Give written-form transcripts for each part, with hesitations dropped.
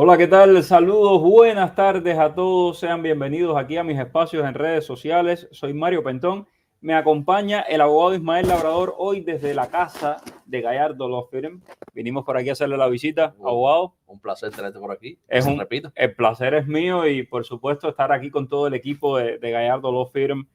Hola, ¿qué tal? Saludos, buenas tardes a todos. Sean bienvenidos aquí a mis espacios en redes sociales. Soy Mario Pentón. Me acompaña el abogado Ismael Labrador hoy desde la casa de Gallardo Law Firm. Vinimos por aquí a hacerle la visita, abogado. Un placer tenerte por aquí. El placer es mío y por supuesto estar aquí con todo el equipo de Gallardo Law Firm,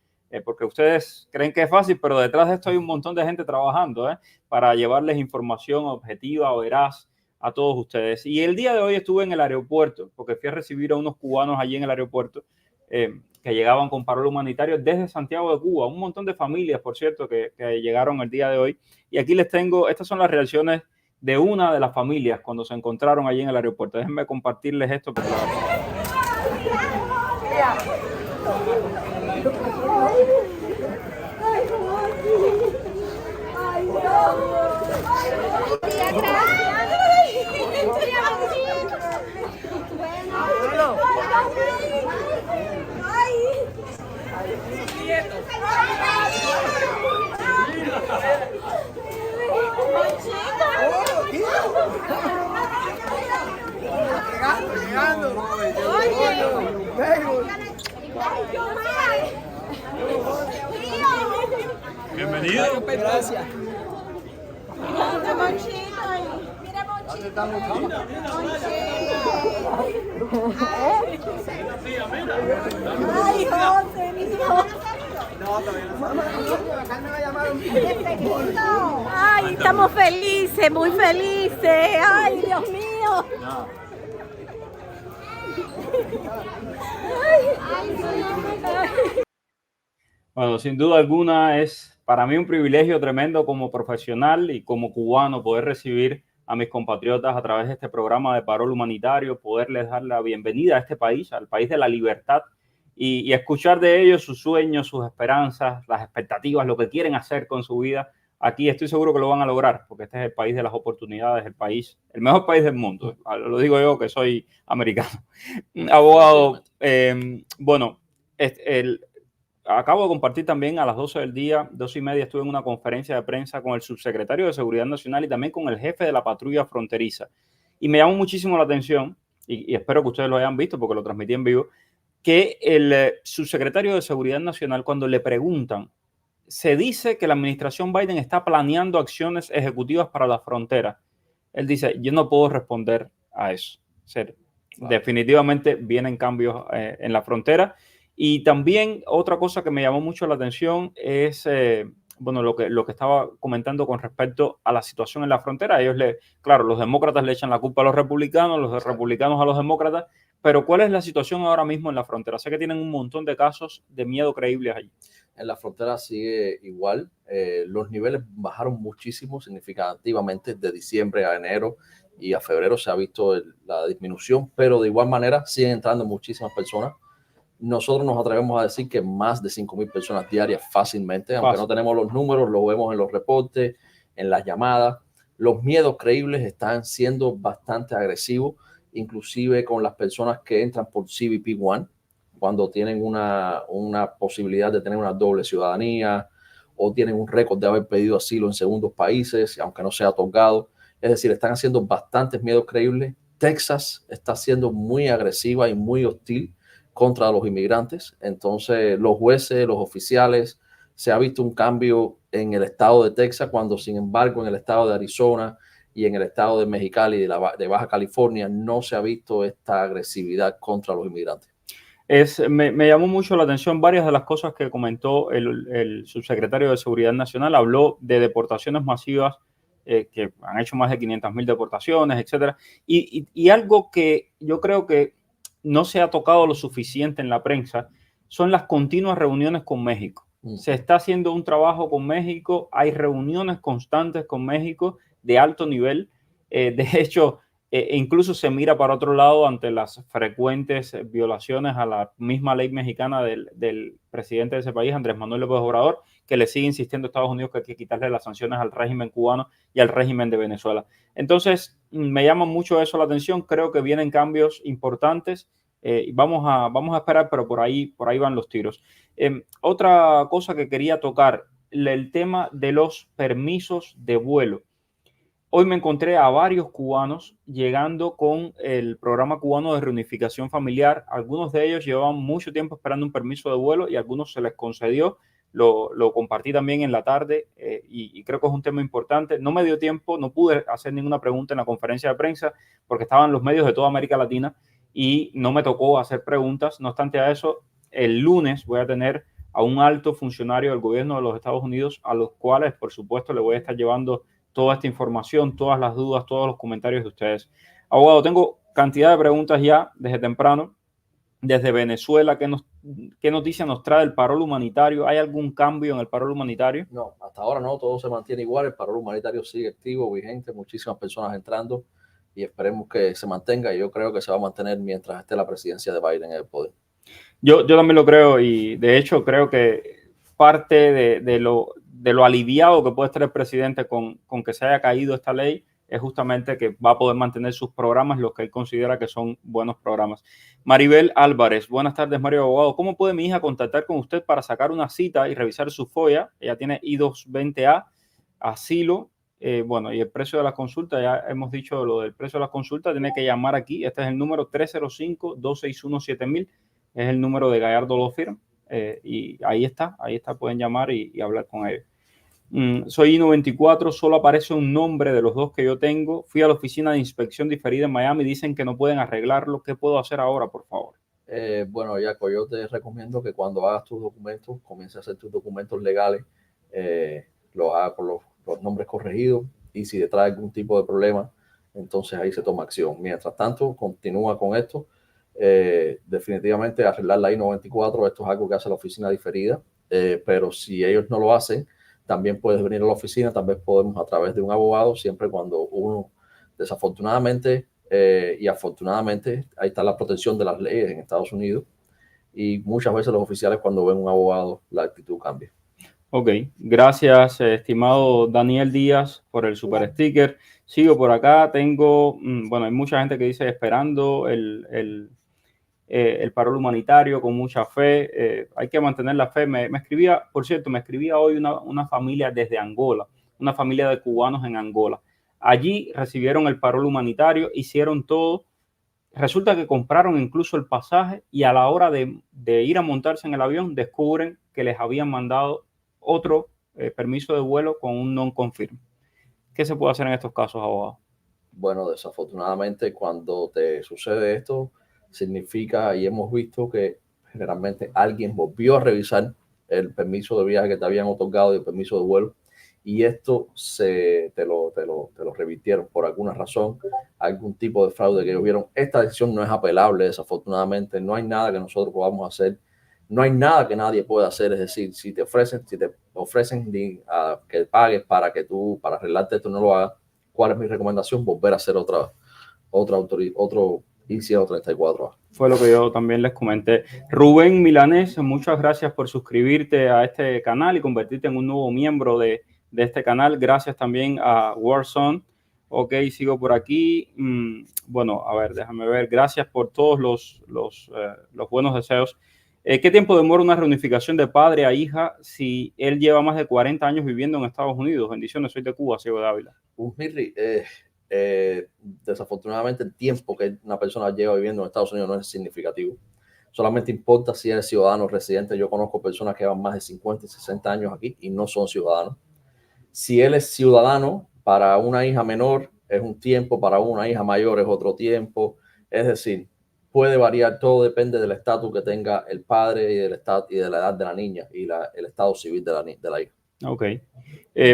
porque ustedes creen que es fácil, pero detrás de esto hay un montón de gente trabajando para llevarles información objetiva o veraz a todos ustedes. Y el día de hoy estuve en el aeropuerto, porque fui a recibir a unos cubanos allí en el aeropuerto que llegaban con parol humanitario desde Santiago de Cuba. Un montón de familias, por cierto, que llegaron el día de hoy. Y aquí les tengo, estas son las reacciones de una de las familias cuando se encontraron allí en el aeropuerto. Déjenme compartirles esto. Porque Bienvenido. Gracias. ¿Dónde está Monchito? Ay, José, mi hijo. Ay, estamos felices, muy felices. Ay, Dios mío. Bueno, sin duda alguna es para mí un privilegio tremendo como profesional y como cubano poder recibir a mis compatriotas a través de este programa de parol humanitario, poderles dar la bienvenida a este país, al país de la libertad y escuchar de ellos sus sueños, sus esperanzas, las expectativas, lo que quieren hacer con su vida. Aquí estoy seguro que lo van a lograr, porque este es el país de las oportunidades, el mejor país del mundo. Lo digo yo que soy americano. Abogado, bueno, acabo de compartir también a las 12 del día, 12:30, estuve en una conferencia de prensa con el subsecretario de Seguridad Nacional y también con el jefe de la patrulla fronteriza. Y me llamó muchísimo la atención, y espero que ustedes lo hayan visto porque lo transmití en vivo, que el subsecretario de Seguridad Nacional, cuando le preguntan, se dice que la administración Biden está planeando acciones ejecutivas para la frontera. Él dice, yo no puedo responder a eso. O sea, definitivamente vienen cambios en la frontera. Y también otra cosa que me llamó mucho la atención es, bueno, lo que estaba comentando con respecto a la situación en la frontera. Claro, los demócratas le echan la culpa a los republicanos a los demócratas, pero ¿cuál es la situación ahora mismo en la frontera? Sé que tienen un montón de casos de miedo creíbles allí. En la frontera sigue igual. Los niveles bajaron muchísimo, significativamente, de diciembre a enero y a febrero se ha visto la disminución, pero de igual manera siguen entrando muchísimas personas. Nosotros nos atrevemos a decir que más de 5,000 personas diarias fácilmente, aunque no tenemos los números, lo vemos en los reportes, en las llamadas. Los miedos creíbles están siendo bastante agresivos, inclusive con las personas que entran por CBP One, cuando tienen una posibilidad de tener una doble ciudadanía o tienen un récord de haber pedido asilo en segundos países, aunque no sea otorgado. Es decir, están haciendo bastantes miedos creíbles. Texas está siendo muy agresiva y muy hostil contra los inmigrantes. Entonces, los jueces, los oficiales, se ha visto un cambio en el estado de Texas, cuando sin embargo en el estado de Arizona y en el estado de Mexicali y de Baja California no se ha visto esta agresividad contra los inmigrantes. Me llamó mucho la atención varias de las cosas que comentó el subsecretario de Seguridad Nacional. Habló de deportaciones masivas, que han hecho más de 500,000 deportaciones, etcétera. Y algo que yo creo que no se ha tocado lo suficiente en la prensa son las continuas reuniones con México. Se está haciendo un trabajo con México, hay reuniones constantes con México de alto nivel. De hecho, incluso se mira para otro lado ante las frecuentes violaciones a la misma ley mexicana del presidente de ese país, Andrés Manuel López Obrador, que le sigue insistiendo a Estados Unidos que hay que quitarle las sanciones al régimen cubano y al régimen de Venezuela. Entonces, me llama mucho eso la atención. Creo que vienen cambios importantes. Vamos a esperar, pero por ahí van los tiros. Otra cosa que quería tocar, el tema de los permisos de vuelo. hoy me encontré a varios cubanos llegando con el programa cubano de reunificación familiar. Algunos de ellos llevaban mucho tiempo esperando un permiso de vuelo y a algunos se les concedió. Lo compartí también en la tarde y creo que es un tema importante. No me dio tiempo, no pude hacer ninguna pregunta en la conferencia de prensa porque estaban los medios de toda América Latina y no me tocó hacer preguntas. No obstante a eso, el lunes voy a tener a un alto funcionario del gobierno de los Estados Unidos a los cuales, por supuesto, le voy a estar llevando toda esta información, todas las dudas, todos los comentarios de ustedes. Abogado, tengo cantidad de preguntas ya desde temprano. Desde Venezuela, ¿qué noticia nos trae el paro humanitario? ¿Hay algún cambio en el paro humanitario? No, hasta ahora no, todo se mantiene igual, el paro humanitario sigue activo, vigente, muchísimas personas entrando y esperemos que se mantenga y yo creo que se va a mantener mientras esté la presidencia de Biden en el poder. Yo también lo creo y de hecho creo que parte de lo aliviado que puede estar el presidente con que se haya caído esta ley es justamente que va a poder mantener sus programas, los que él considera que son buenos programas. Maribel Álvarez, buenas tardes, Mario Abogado. ¿Cómo puede mi hija contactar con usted para sacar una cita y revisar su FOIA? Ella tiene I-220A, asilo, bueno, y el precio de la consulta, ya hemos dicho lo del precio de la consulta, tiene que llamar aquí. Este es el número 305-261-7000, es el número de Gallardo Law Firm, y ahí está, pueden llamar y hablar con ellos. Soy I-94, solo aparece un nombre de los dos que yo tengo. Fui a la oficina de inspección diferida en Miami, dicen que no pueden arreglarlo. ¿Qué puedo hacer ahora, por favor? Bueno, Jaco, yo te recomiendo que cuando hagas tus documentos, comiences a hacer tus documentos legales, los hagas con los nombres corregidos y si te trae algún tipo de problema, entonces ahí se toma acción. Mientras tanto, continúa con esto. Definitivamente arreglar la I-94, esto es algo que hace la oficina diferida, pero si ellos no lo hacen, también puedes venir a la oficina, también podemos a través de un abogado, siempre cuando uno, desafortunadamente y afortunadamente, ahí está la protección de las leyes en Estados Unidos y muchas veces los oficiales cuando ven un abogado, la actitud cambia. Ok, gracias, estimado Daniel Díaz, por el super sticker. Sigo por acá, tengo, bueno, hay mucha gente que dice esperando el paro humanitario con mucha fe. Hay que mantener la fe. Me escribía, por cierto, me escribía hoy una familia desde Angola, una familia de cubanos en Angola. Allí recibieron el paro humanitario, hicieron todo. Resulta que compraron incluso el pasaje y a la hora de ir a montarse en el avión descubren que les habían mandado otro permiso de vuelo con un non-confirm. ¿Qué se puede hacer en estos casos, abogado? Bueno, desafortunadamente cuando te sucede esto, significa, y hemos visto que generalmente alguien volvió a revisar el permiso de viaje que te habían otorgado y el permiso de vuelo, y esto te lo revirtieron por alguna razón, algún tipo de fraude que ellos vieron. Esta decisión no es apelable, desafortunadamente, no hay nada que nosotros podamos hacer, no hay nada que nadie pueda hacer, es decir, si te ofrecen que pagues para arreglarte esto, no lo hagas. ¿Cuál es mi recomendación? Volver a hacer otro I-134A. Fue lo que yo también les comenté. Rubén Milanés, muchas gracias por suscribirte a este canal y convertirte en un nuevo miembro de este canal. Gracias también a Warzone. Ok, sigo por aquí. Bueno, a ver, déjame ver. Gracias por todos los buenos deseos. ¿Qué tiempo demora una reunificación de padre a hija si él lleva más de 40 años viviendo en Estados Unidos? Bendiciones, soy de Cuba, Ciego de Ávila. Desafortunadamente el tiempo que una persona lleva viviendo en Estados Unidos no es significativo. Solamente importa si eres ciudadano o residente. Yo conozco personas que llevan más de 50 y 60 años aquí y no son ciudadanos. Si él es ciudadano, para una hija menor es un tiempo, para una hija mayor es otro tiempo. Es decir, puede variar, todo depende del estatus que tenga el padre y de la edad de la niña y el estado civil de la hija. Ok.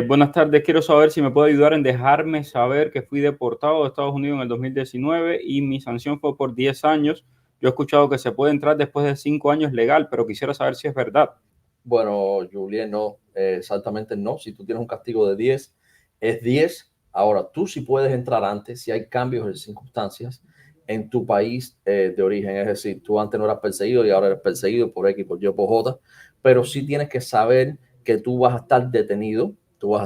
Buenas tardes, quiero saber si me puede ayudar en dejarme saber que fui deportado de Estados Unidos en el 2019 y mi sanción fue por 10 años. Yo he escuchado que se puede entrar después de 5 años legal, pero quisiera saber si es verdad. Bueno, Julien, no, exactamente no. Si tú tienes un castigo de 10, es 10. Ahora, tú sí puedes entrar antes si hay cambios de circunstancias en tu país de origen. Es decir, tú antes no eras perseguido y ahora eres perseguido por X, por Y, por J, pero sí tienes que saber que tú vas a estar detenido, tú vas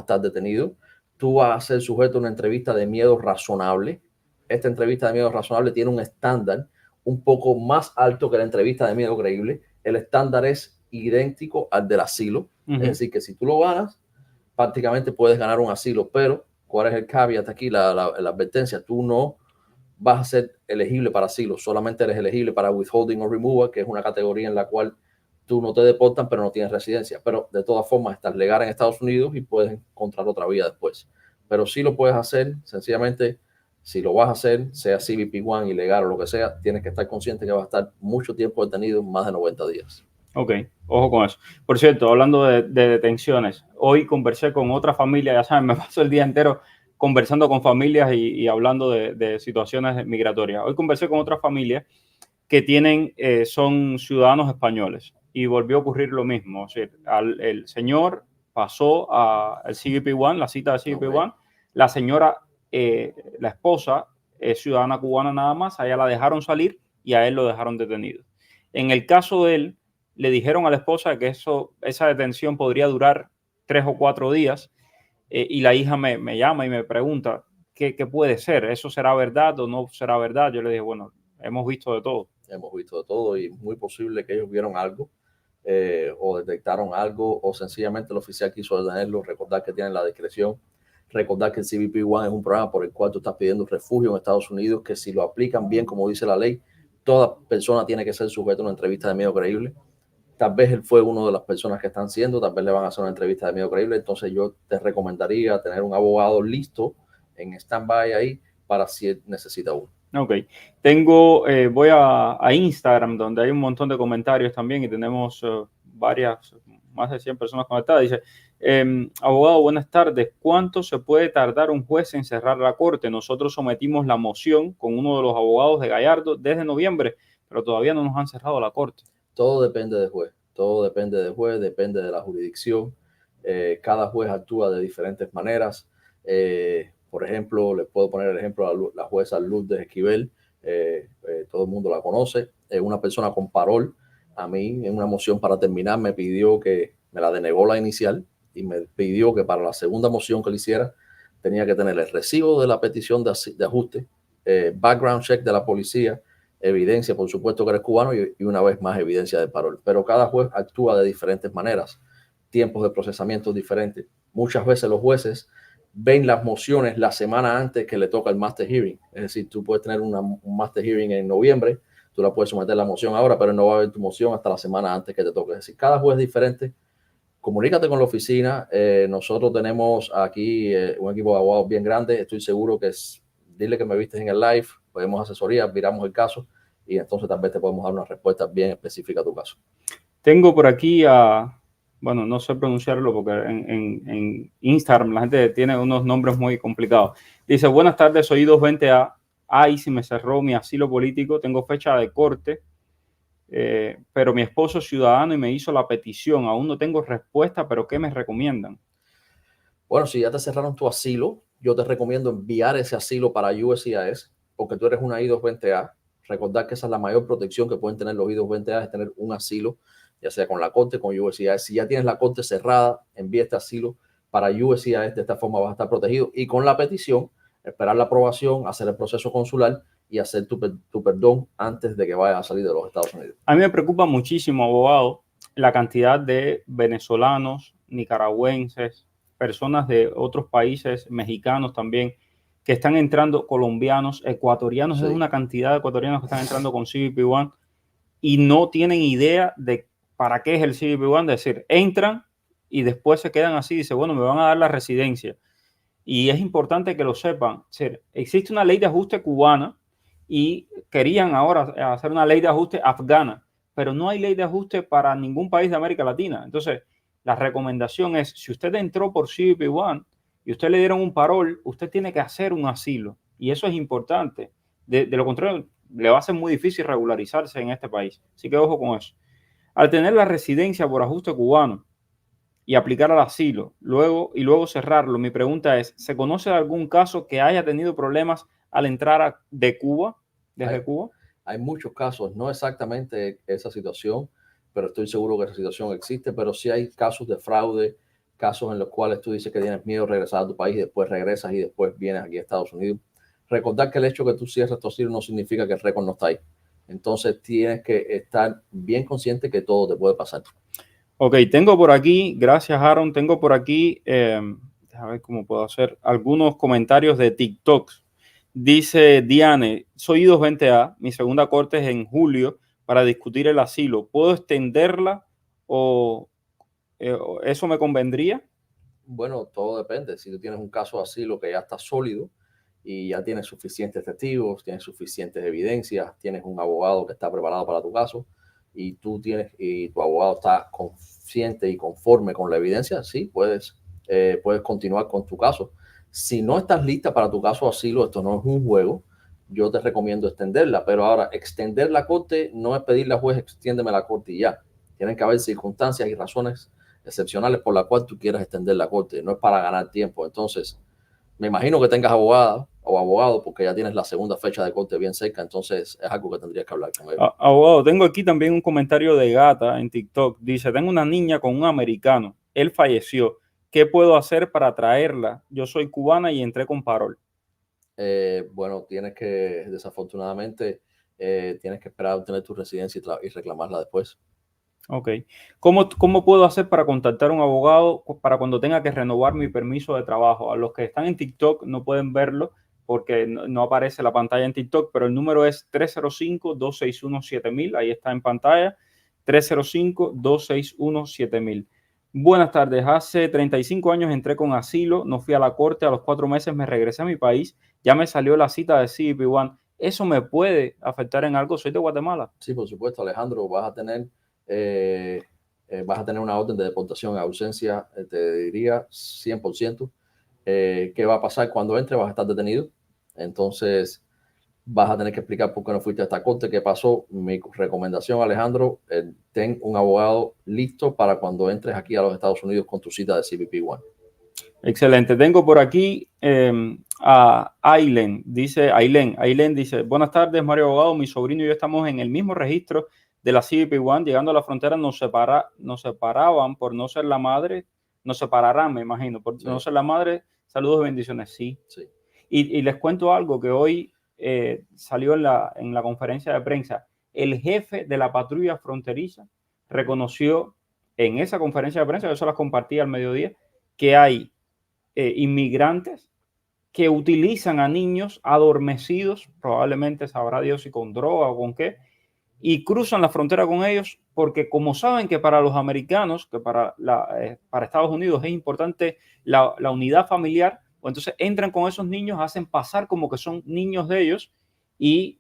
a ser sujeto a una entrevista de miedo razonable. Esta entrevista de miedo razonable tiene un estándar un poco más alto que la entrevista de miedo creíble. El estándar es idéntico al del asilo. Es decir, que si tú lo ganas, prácticamente puedes ganar un asilo, pero ¿Cuál es el caveat aquí? La advertencia, tú no vas a ser elegible para asilo, solamente eres elegible para withholding or removal, que es una categoría en la cual tú no te deportan, pero no tienes residencia. Pero de todas formas, estás legal en Estados Unidos y puedes encontrar otra vía después. Pero sí lo puedes hacer, sencillamente, si lo vas a hacer, sea CBP-1, ilegal o lo que sea, tienes que estar consciente que vas a estar mucho tiempo detenido, más de 90 días. Ok, ojo con eso. Por cierto, hablando de detenciones, hoy conversé con otra familia, ya saben, me paso el día entero conversando con familias y hablando de situaciones migratorias. Hoy conversé con otra familia que tienen, son ciudadanos españoles y volvió a ocurrir lo mismo. O sea, el señor pasó al CBP-1, la cita de CBP-1, okay. La señora, la esposa, es ciudadana cubana nada más, a ella la dejaron salir y a él lo dejaron detenido. En el caso de él, le dijeron a la esposa que esa detención podría durar 3 o 4 días y la hija me llama y me pregunta, ¿qué puede ser? ¿Eso será verdad o no será verdad? Yo le dije, bueno, hemos visto de todo. Hemos visto de todo y muy posible que ellos vieron algo o detectaron algo o sencillamente el oficial quiso detenerlo. Recordar que tienen la discreción. Recordar que el CBP-1 es un programa por el cual tú estás pidiendo refugio en Estados Unidos, que si lo aplican bien, como dice la ley, toda persona tiene que ser sujeta a una entrevista de miedo creíble. Tal vez él fue una de las personas que están siendo, tal vez le van a hacer una entrevista de miedo creíble. Entonces yo te recomendaría tener un abogado listo en stand-by ahí para si él necesita uno. Ok, voy a Instagram, donde hay un montón de comentarios también y tenemos más de 100 personas conectadas. Dice, abogado, buenas tardes. ¿Cuánto se puede tardar un juez en cerrar la corte? Nosotros sometimos la moción con uno de los abogados de Gallardo desde noviembre, pero todavía no nos han cerrado la corte. Todo depende del juez, depende de la jurisdicción. Cada juez actúa de diferentes maneras. Por ejemplo, les puedo poner el ejemplo a la jueza Lourdes Esquivel, todo el mundo la conoce, una persona con parol. A mí, en una moción para terminar, me pidió que me la denegó la inicial y me pidió que para la segunda moción que le hiciera tenía que tener el recibo de la petición de ajuste, background check de la policía, evidencia, por supuesto, que eres cubano y una vez más evidencia de parol. Pero cada juez actúa de diferentes maneras, tiempos de procesamiento diferentes. Muchas veces los jueces ven las mociones la semana antes que le toca el master hearing. Es decir, tú puedes tener un master hearing en noviembre, tú la puedes someter la moción ahora, pero no va a haber tu moción hasta la semana antes que te toque. Es decir, cada juez es diferente. Comunícate con la oficina. Nosotros tenemos aquí un equipo de abogados bien grande. Estoy seguro que dile que me vistes en el live, podemos asesoría, miramos el caso y entonces tal vez te podemos dar una respuesta bien específica a tu caso. Tengo por aquí bueno, no sé pronunciarlo porque en Instagram la gente tiene unos nombres muy complicados. Dice, buenas tardes, soy 220A. Ay, si me cerró mi asilo político, tengo fecha de corte, pero mi esposo es ciudadano y me hizo la petición. Aún no tengo respuesta, pero ¿qué me recomiendan? Bueno, si ya te cerraron tu asilo, yo te recomiendo enviar ese asilo para USCIS, porque tú eres una I-220A. Recordar que esa es la mayor protección que pueden tener los I-220A, es tener un asilo, ya sea con la corte, con USCIS. Si ya tienes la corte cerrada, envía este asilo para USCIS. De esta forma vas a estar protegido. Y con la petición, esperar la aprobación, hacer el proceso consular y hacer tu perdón antes de que vayas a salir de los Estados Unidos. A mí me preocupa muchísimo, abogado, la cantidad de venezolanos, nicaragüenses, personas de otros países, mexicanos también, que están entrando, colombianos, ecuatorianos. Sí. Es una cantidad de ecuatorianos que están entrando con CBP-1 y no tienen idea de para qué es el CBP-1. Es decir, entran y después se quedan así, dice, bueno, me van a dar la residencia. Y es importante que lo sepan. Es decir, existe una ley de ajuste cubana y querían ahora hacer una ley de ajuste afgana, pero no hay ley de ajuste para ningún país de América Latina. Entonces, la recomendación es, si usted entró por CBP-1 y usted le dieron un parol, usted tiene que hacer un asilo. Y eso es importante. De lo contrario, le va a ser muy difícil regularizarse en este país. Así que ojo con eso. Al tener la residencia por ajuste cubano y aplicar al asilo, luego cerrarlo, mi pregunta es, ¿se conoce de algún caso que haya tenido problemas al entrar de Cuba, desde Cuba? Hay muchos casos, no exactamente esa situación, pero estoy seguro que esa situación existe, pero sí hay casos de fraude, casos en los cuales tú dices que tienes miedo de regresar a tu país, después regresas y después vienes aquí a Estados Unidos. Recordar que el hecho de que tú cierres tu asilo no significa que el récord no está ahí. Entonces tienes que estar bien consciente que todo te puede pasar. Ok, tengo por aquí, gracias Aaron, tengo por aquí a ver cómo puedo hacer algunos comentarios de TikTok. Dice Diane, soy I-220A, mi segunda corte es en julio para discutir el asilo. ¿Puedo extenderla o eso me convendría? Bueno, todo depende. Si tú tienes un caso de asilo que ya está sólido y ya tienes suficientes testigos, tienes suficientes evidencias, tienes un abogado que está preparado para tu caso y tu abogado está consciente y conforme con la evidencia, sí, puedes continuar con tu caso. Si no estás lista para tu caso de asilo, esto no es un juego, yo te recomiendo extenderla, pero ahora extender la corte no es pedirle al juez extiéndeme la corte y ya. Tienen que haber circunstancias y razones excepcionales por las cuales tú quieras extender la corte, no es para ganar tiempo. Entonces, me imagino que tengas abogada o abogado porque ya tienes la segunda fecha de corte bien cerca, entonces es algo que tendrías que hablar con él. Abogado, tengo aquí también un comentario de Gata en TikTok. Dice, tengo una niña con un americano, él falleció. ¿Qué puedo hacer para traerla? Yo soy cubana y entré con parol. Bueno, desafortunadamente, tienes que esperar a obtener tu residencia y reclamarla después. Ok. ¿Cómo puedo hacer para contactar a un abogado para cuando tenga que renovar mi permiso de trabajo? A los que están en TikTok no pueden verlo porque no aparece la pantalla en TikTok, pero el número es 305-261-7000. Ahí está en pantalla, 305-261-7000. Buenas tardes. Hace 35 años entré con asilo, no fui a la corte, a los 4 meses me regresé a mi país, ya me salió la cita de CBP-1. ¿Eso me puede afectar en algo? Soy de Guatemala. Sí, por supuesto, Alejandro, vas a tener una orden de deportación a ausencia, te diría 100%. ¿Qué va a pasar cuando entre? Vas a estar detenido. Entonces, vas a tener que explicar por qué no fuiste a esta corte, qué pasó. Mi recomendación, Alejandro, ten un abogado listo para cuando entres aquí a los Estados Unidos con tu cita de CBP-1. Excelente. Tengo por aquí a Aileen. Aileen dice, buenas tardes, Mario Abogado. Mi sobrino y yo estamos en el mismo registro de la CBP-1. Llegando a la frontera nos separaban por no ser la madre. Nos separarán, me imagino, por no ser la madre. Saludos y bendiciones. Sí. Y les cuento algo que hoy salió en la conferencia de prensa. El jefe de la patrulla fronteriza reconoció en esa conferencia de prensa, yo se las compartí al mediodía, que hay inmigrantes que utilizan a niños adormecidos, probablemente sabrá Dios si con droga o con qué, y cruzan la frontera con ellos porque como saben que para los americanos, que para Estados Unidos es importante la unidad familiar, pues entonces entran con esos niños, hacen pasar como que son niños de ellos y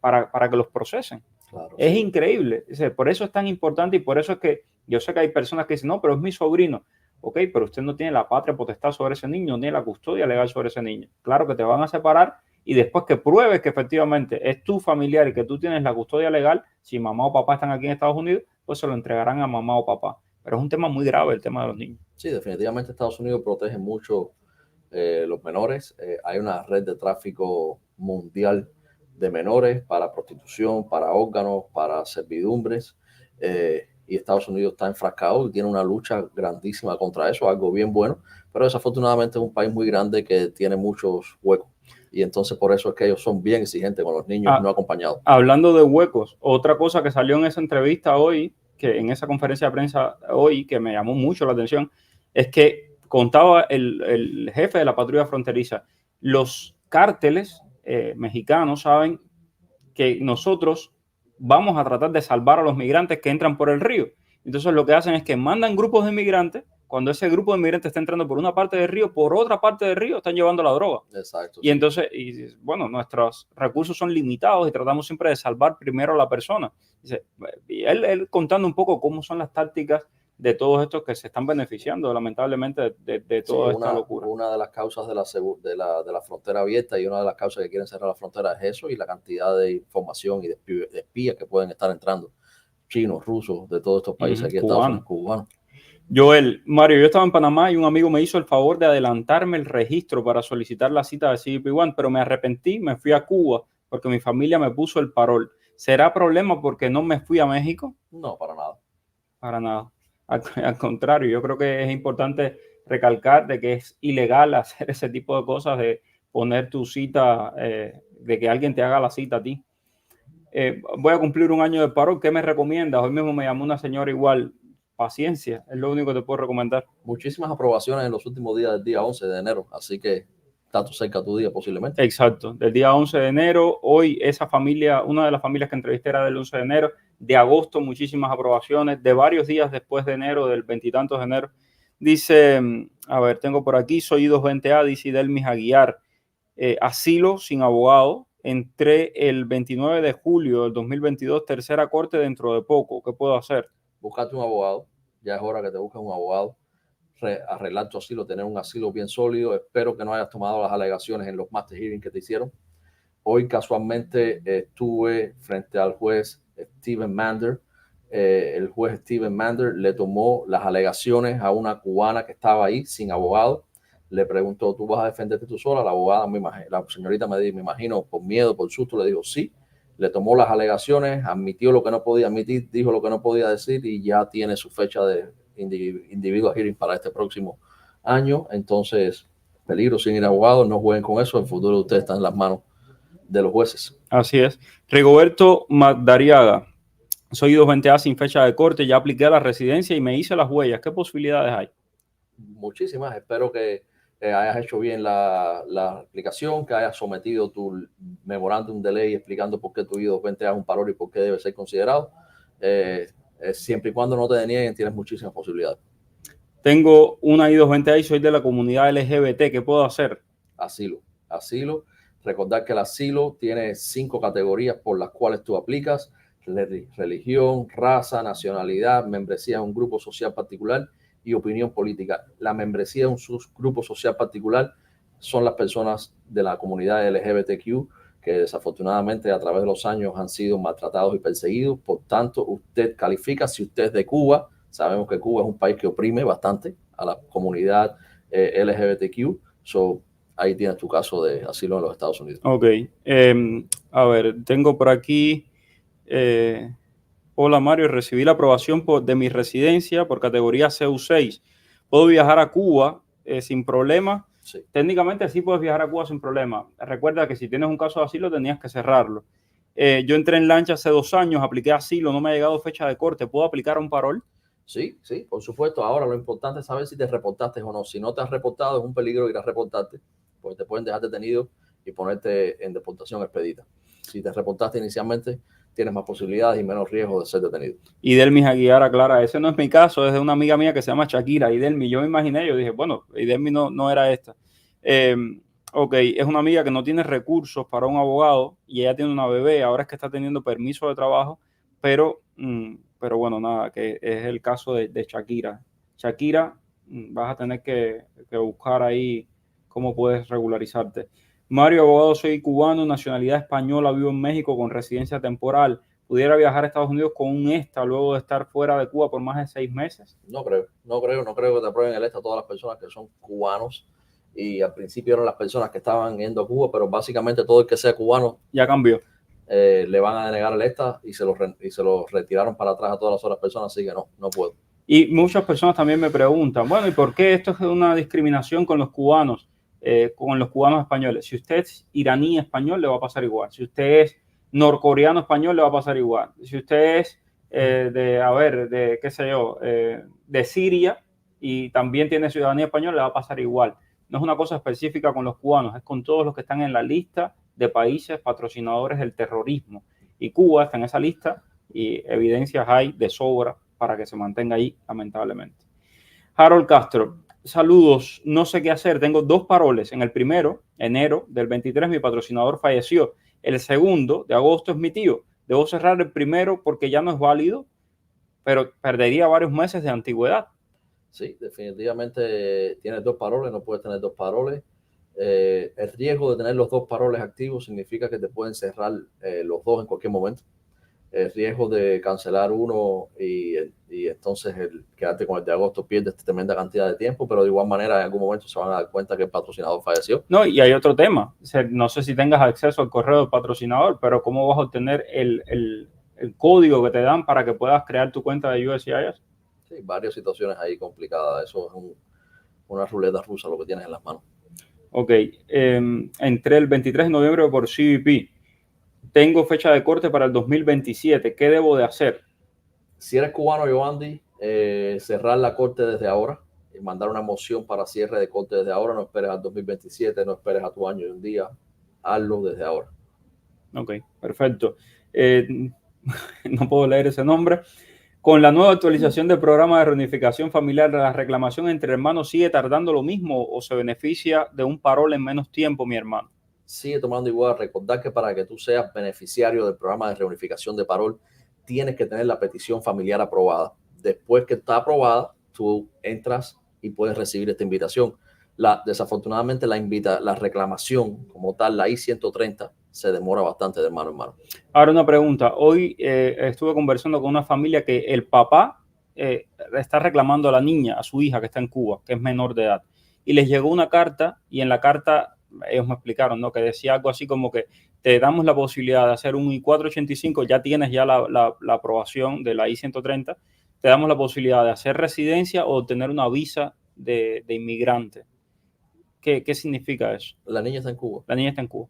para que los procesen. Claro, es increíble. Por eso es tan importante y por eso es que yo sé que hay personas que dicen, no, pero es mi sobrino. Ok, pero usted no tiene la patria potestad sobre ese niño, ni la custodia legal sobre ese niño. Claro que te van a separar y después que pruebes que efectivamente es tu familiar y que tú tienes la custodia legal, si mamá o papá están aquí en Estados Unidos, pues se lo entregarán a mamá o papá. Pero es un tema muy grave el tema de los niños. Sí, definitivamente Estados Unidos protege mucho los menores. Hay una red de tráfico mundial de menores para prostitución, para órganos, para servidumbres. Y Estados Unidos está enfrascado y tiene una lucha grandísima contra eso, algo bien bueno, pero desafortunadamente es un país muy grande que tiene muchos huecos y entonces por eso es que ellos son bien exigentes con los niños no acompañados. Hablando de huecos, otra cosa que salió en esa entrevista hoy, que en esa conferencia de prensa hoy, que me llamó mucho la atención, es que contaba el jefe de la patrulla fronteriza, los cárteles mexicanos saben que nosotros vamos a tratar de salvar a los migrantes que entran por el río. Entonces lo que hacen es que mandan grupos de migrantes, cuando ese grupo de migrantes está entrando por una parte del río, por otra parte del río están llevando la droga. Exacto. Y entonces, bueno, nuestros recursos son limitados y tratamos siempre de salvar primero a la persona. Dice, y él contando un poco cómo son las tácticas de todos estos que se están beneficiando lamentablemente de toda esta locura. Una de las causas de la frontera abierta y una de las causas que quieren cerrar la frontera es eso y la cantidad de información y de espías que pueden estar entrando, chinos, rusos, de todos estos países aquí, Estados Unidos, cubanos. Joel, Mario, yo estaba en Panamá y un amigo me hizo el favor de adelantarme el registro para solicitar la cita de CBP-1, pero me arrepentí, me fui a Cuba porque mi familia me puso el parol. ¿Será problema porque no me fui a México? No, para nada. Para nada. Al contrario, yo creo que es importante recalcar de que es ilegal hacer ese tipo de cosas, de poner tu cita, de que alguien te haga la cita a ti. Voy a cumplir un año de parol, ¿qué me recomiendas? Hoy mismo me llamó una señora igual, paciencia, es lo único que te puedo recomendar. Muchísimas aprobaciones en los últimos días del día 11 de enero, así que está cerca tu día posiblemente. Exacto, del día 11 de enero, hoy esa familia, una de las familias que entrevisté era del 11 de enero, de agosto muchísimas aprobaciones, de varios días después de enero, del veintitantos de enero. Dice, a ver, tengo por aquí, soy I220A, dice Delmis Aguiar, asilo sin abogado, entré el 29 de julio del 2022, tercera corte dentro de poco, ¿qué puedo hacer? Buscate un abogado, ya es hora que te busques un abogado, arreglar tu asilo, tener un asilo bien sólido. Espero que no hayas tomado las alegaciones en los master hearings que te hicieron. Hoy casualmente estuve frente al juez Steven Mander. El juez Steven Mander le tomó las alegaciones a una cubana que estaba ahí sin abogado. Le preguntó, ¿tú vas a defenderte tú sola? La abogada, la señorita me imagino, por miedo, por susto, le dijo sí. Le tomó las alegaciones, admitió lo que no podía admitir, dijo lo que no podía decir y ya tiene su fecha de individual hearing para este próximo año. Entonces, peligro sin ir a abogado, no jueguen con eso. El futuro de ustedes está en las manos de los jueces. Así es. Rigoberto Magdariaga, soy I220A sin fecha de corte, ya apliqué a la residencia y me hice las huellas. ¿Qué posibilidades hay? Muchísimas. Espero que hayas hecho bien la aplicación, que hayas sometido tu memorándum de ley explicando por qué tu I220A es un parol y por qué debe ser considerado. Siempre y cuando no te denieguen, tienes muchísimas posibilidades. Tengo una I220A y soy de la comunidad LGBT. ¿Qué puedo hacer? Asilo. Recordar que el asilo tiene 5 categorías por las cuales tú aplicas: religión, raza, nacionalidad, membresía en un grupo social particular y opinión política. La membresía en un grupo social particular son las personas de la comunidad LGBTQ que desafortunadamente a través de los años han sido maltratados y perseguidos. Por tanto, usted califica si usted es de Cuba. Sabemos que Cuba es un país que oprime bastante a la comunidad LGBTQ. Ahí tienes tu caso de asilo en los Estados Unidos. Ok. A ver, tengo por aquí... hola Mario, recibí la aprobación de mi residencia por categoría CU6. ¿Puedo viajar a Cuba sin problema? Sí. Técnicamente sí puedes viajar a Cuba sin problema. Recuerda que si tienes un caso de asilo tenías que cerrarlo. Yo entré en lancha hace 2 años, apliqué asilo, no me ha llegado fecha de corte. ¿Puedo aplicar a un parol? Sí, por supuesto. Ahora lo importante es saber si te reportaste o no. Si no te has reportado, es un peligro ir a reportarte, porque te pueden dejar detenido y ponerte en deportación expedita. Si te reportaste inicialmente, tienes más posibilidades y menos riesgo de ser detenido. Y Delmis Aguiar aclara, ese no es mi caso, es de una amiga mía que se llama Shakira. Y Delmis, yo me imaginé, yo dije, bueno, y Delmis no era esta. Ok, es una amiga que no tiene recursos para un abogado y ella tiene una bebé, ahora es que está teniendo permiso de trabajo, pero bueno, nada, que es el caso de Shakira. Shakira, vas a tener que buscar ahí cómo puedes regularizarte. Mario, abogado, soy cubano, nacionalidad española, vivo en México con residencia temporal. ¿Pudiera viajar a Estados Unidos con un ESTA luego de estar fuera de Cuba por más de 6 meses? No creo que te aprueben el ESTA a todas las personas que son cubanos. Y al principio eran las personas que estaban yendo a Cuba, pero básicamente todo el que sea cubano ya cambió. Le van a denegar el ESTA y se lo retiraron para atrás a todas las otras personas, así que no puedo. Y muchas personas también me preguntan, bueno, ¿y por qué esto es una discriminación con los cubanos españoles? Si usted es iraní español, le va a pasar igual. Si usted es norcoreano español, le va a pasar igual. Si usted es de Siria y también tiene ciudadanía española, le va a pasar igual. No es una cosa específica con los cubanos, es con todos los que están en la lista de países patrocinadores del terrorismo. Y Cuba está en esa lista y evidencias hay de sobra para que se mantenga ahí, lamentablemente. Harold Castro, saludos, no sé qué hacer, tengo 2 paroles. En el primero, enero del 23, mi patrocinador falleció. El segundo, de agosto, es mi tío. Debo cerrar el primero porque ya no es válido, pero perdería varios meses de antigüedad. Sí, definitivamente tienes 2 paroles, no puedes tener 2 paroles. El riesgo de tener los 2 paroles activos significa que te pueden cerrar los 2 en cualquier momento. El riesgo de cancelar uno y entonces quedarte con el de agosto, pierdes tremenda cantidad de tiempo, pero de igual manera en algún momento se van a dar cuenta que el patrocinador falleció. No, y hay otro tema. No sé si tengas acceso al correo del patrocinador, pero ¿cómo vas a obtener el código que te dan para que puedas crear tu cuenta de USCIS? Sí, varias situaciones ahí complicadas. Eso es una ruleta rusa lo que tienes en las manos. Ok, entré el 23 de noviembre por CBP. Tengo fecha de corte para el 2027. ¿Qué debo de hacer? Si eres cubano, Giovanni, cerrar la corte desde ahora, mandar una moción para cierre de corte desde ahora. No esperes al 2027, no esperes a tu año y un día, hazlo desde ahora. Ok, perfecto. No puedo leer ese nombre. Con la nueva actualización del programa de reunificación familiar, ¿la reclamación entre hermanos sigue tardando lo mismo o se beneficia de un parol en menos tiempo, mi hermano? Sigue tomando igual. Recordar que para que tú seas beneficiario del programa de reunificación de parol, tienes que tener la petición familiar aprobada. Después que está aprobada, tú entras y puedes recibir esta invitación. Desafortunadamente, la reclamación como tal, la I-130, se demora bastante de hermano a hermano. Ahora una pregunta. Hoy estuve conversando con una familia que el papá está reclamando a la niña, a su hija que está en Cuba, que es menor de edad. Y les llegó una carta y en la carta ellos me explicaron, ¿no? Que decía algo así como que te damos la posibilidad de hacer un I-485, ya tienes ya la aprobación de la I-130, te damos la posibilidad de hacer residencia o obtener una visa de inmigrante. ¿Qué significa eso? La niña está en Cuba. La niña está en Cuba.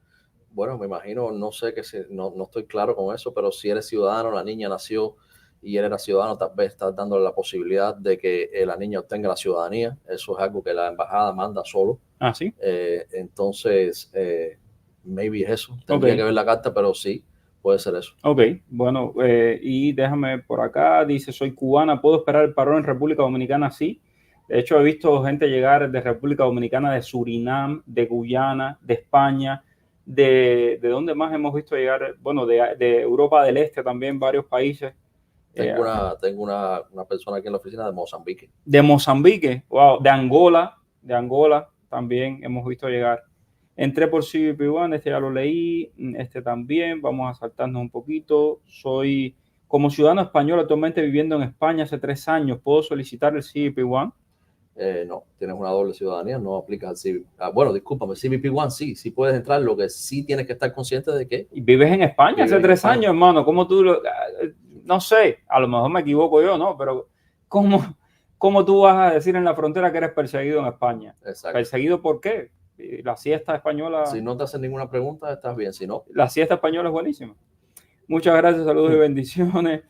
Bueno, me imagino, no sé, no estoy claro con eso, pero si eres ciudadano, la niña nació y él era ciudadano, tal vez estás dándole la posibilidad de que la niña obtenga la ciudadanía. Eso es algo que la embajada manda solo. Ah, sí. Entonces, maybe es eso. Tendría que ver la carta, pero sí, puede ser eso. Ok, bueno, y déjame por acá, dice, soy cubana, ¿puedo esperar el parol en República Dominicana? Sí. De hecho, he visto gente llegar de República Dominicana, de Surinam, de Guyana, de España, de dónde más hemos visto llegar, bueno, de Europa del Este también, varios países. Tengo una persona aquí en la oficina de Mozambique. De Mozambique, wow, de Angola también hemos visto llegar. Entré por CBP One, este ya lo leí, este también, vamos a saltarnos un poquito. Soy como ciudadano español actualmente viviendo en España hace 3 años, ¿puedo solicitar el CBP One? No, tienes una doble ciudadanía, no aplicas al CBP. Bueno, discúlpame, CBP One sí puedes entrar, lo que sí tienes que estar consciente de que... Y vives en España hace 3 años, hermano, ¿cómo tú no sé, a lo mejor me equivoco yo, ¿no? Pero ¿cómo tú vas a decir en la frontera que eres perseguido en España? Exacto. ¿Perseguido por qué? La siesta española... Si no te hacen ninguna pregunta, estás bien, si no... La siesta española es buenísima. Muchas gracias, saludos y bendiciones.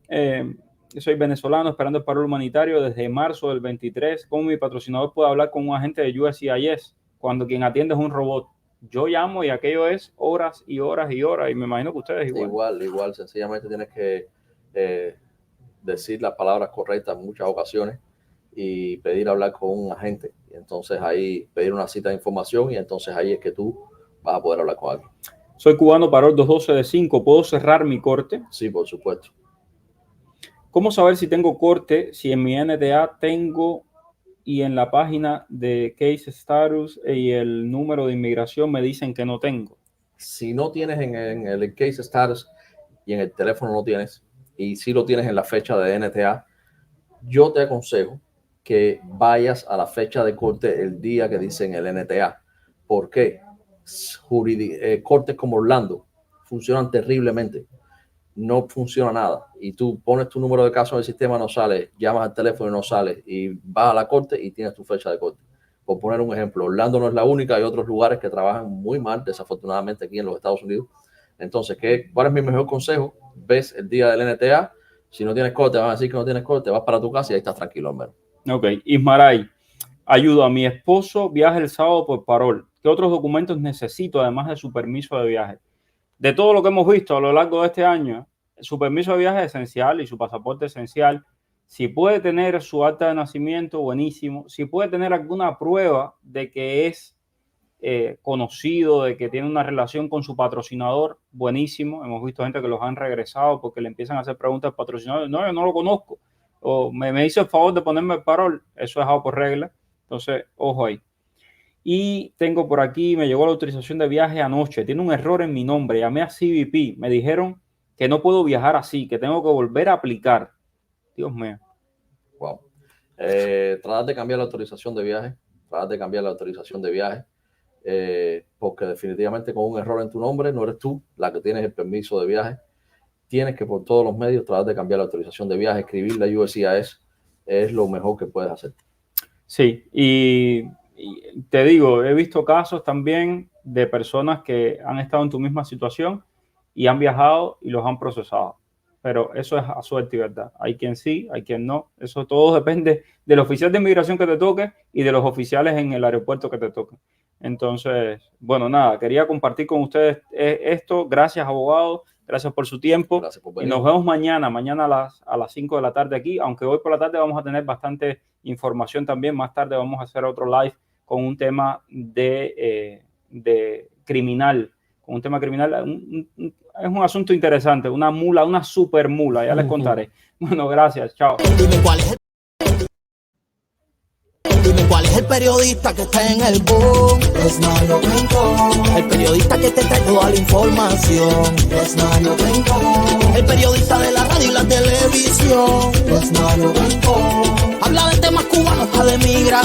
Yo soy venezolano esperando el parol humanitario desde marzo del 23. ¿Cómo mi patrocinador puede hablar con un agente de USCIS cuando quien atiende es un robot? Yo llamo y aquello es horas y horas y horas, y me imagino que ustedes igual. Igual, sencillamente tienes que decir las palabras correctas en muchas ocasiones y pedir hablar con un agente. Y entonces ahí pedir una cita de información y entonces ahí es que tú vas a poder hablar con alguien. Soy cubano, parol 212 de 5. ¿Puedo cerrar mi corte? Sí, por supuesto. ¿Cómo saber si tengo corte? Si en mi NTA tengo y en la página de Case Status y el número de inmigración me dicen que no tengo. Si no tienes en el Case Status y en el teléfono no tienes, y si lo tienes en la fecha de NTA, yo te aconsejo que vayas a la fecha de corte el día que dicen el NTA. ¿Por qué? Cortes como Orlando funcionan terriblemente. No funciona nada. Y tú pones tu número de caso en el sistema, no sale, llamas al teléfono y no sale, y vas a la corte y tienes tu fecha de corte. Por poner un ejemplo, Orlando no es la única, hay otros lugares que trabajan muy mal, desafortunadamente, aquí en los Estados Unidos. Entonces, ¿cuál es mi mejor consejo? Ves el día del NTA, si no tienes corte, van a decir que no tienes corte, vas para tu casa y ahí estás tranquilo al menos. Ok, Ismaray, ayuda a mi esposo, viaja el sábado por parol. ¿Qué otros documentos necesito además de su permiso de viaje? De todo lo que hemos visto a lo largo de este año, su permiso de viaje es esencial y su pasaporte es esencial. Si puede tener su acta de nacimiento, buenísimo. Si puede tener alguna prueba de que es conocido, de que tiene una relación con su patrocinador, buenísimo. Hemos visto gente que los han regresado porque le empiezan a hacer preguntas al patrocinador. No, yo no lo conozco. O me hizo el favor de ponerme el parol. Eso es dejado por regla. Entonces, ojo ahí. Y tengo por aquí, me llegó la autorización de viaje anoche. Tiene un error en mi nombre. Llamé a CBP. Me dijeron que no puedo viajar así, que tengo que volver a aplicar. Dios mío. Wow. Tratar de cambiar la autorización de viaje. Porque definitivamente con un error en tu nombre no eres tú la que tienes el permiso de viaje. Tienes que por todos los medios tratar de cambiar la autorización de viaje, escribirle a USCIS es lo mejor que puedes hacer. Sí, y te digo, he visto casos también de personas que han estado en tu misma situación y han viajado y los han procesado. pero eso es a suerte y verdad. Hay quien sí, hay quien no. Eso todo depende del oficial de inmigración que te toque y de los oficiales en el aeropuerto que te toquen. Entonces, bueno, nada, quería compartir con ustedes esto. Gracias, abogado. Gracias por su tiempo. Gracias por Y venir. nos vemos mañana a las 5 de la tarde aquí, aunque hoy por la tarde vamos a tener bastante información también. Más tarde vamos a hacer otro live con un tema de criminal. Con un tema criminal. Es un asunto interesante. Una mula, una super mula. Ya les contaré. Bueno, gracias. Chao. Dime cuál es el periodista que está en el boom. Es Mario Rincón. El periodista que te trae toda la información. Es Mario Rincón. El periodista de la radio y la televisión. Es Mario Rincón. Habla de temas cubanos, hasta de migración.